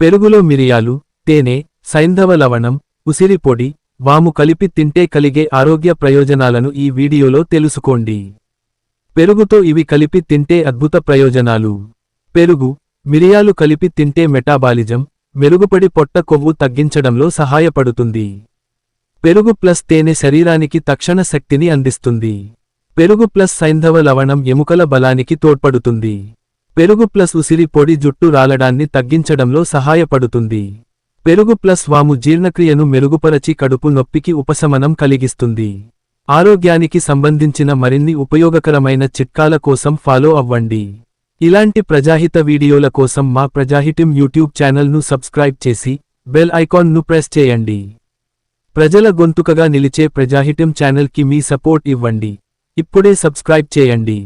పెరుగులో మిరియాలు, తేనె, సైంధవ లవణం, ఉసిరి పొడి, వాము కలిపి తింటే కలిగే ఆరోగ్య ప్రయోజనాలను ఈ వీడియోలో తెలుసుకోండి. పెరుగుతో ఇవి కలిపి తింటే అద్భుత ప్రయోజనాలు. పెరుగు, మిరియాలు కలిపి తింటే మెటాబాలిజం మెరుగుపడి పొట్ట కొవ్వు తగ్గించడంలో సహాయపడుతుంది. పెరుగు ప్లస్ తేనె శరీరానికి తక్షణ శక్తిని అందిస్తుంది. పెరుగు ప్లస్ సైంధవ లవణం ఎముకల బలానికి తోడ్పడుతుంది. పెరుగు ప్లస్ ఉసిరి పొడి జుట్టు రాలడాన్ని తగ్గించడంలో సహాయపడుతుంది. పెరుగు ప్లస్ వాము జీర్ణక్రియను మెరుగుపరచి కడుపు నొప్పికి ఉపశమనం కలిగిస్తుంది. ఆరోగ్యానికి సంబంధించిన మరిన్ని ఉపయోగకరమైన చిట్కాల కోసం ఫాలో అవ్వండి. ఇలాంటి ప్రజాహిత వీడియోల కోసం మా ప్రజాహితం యూట్యూబ్ ఛానల్ను సబ్స్క్రైబ్ చేసి బెల్ ఐకాన్ను ప్రెస్ చేయండి. ప్రజల గొంతుకగా నిలిచే ప్రజాహితం ఛానల్కి మీ సపోర్ట్ ఇవ్వండి. ఇప్పుడే సబ్స్క్రైబ్ చేయండి.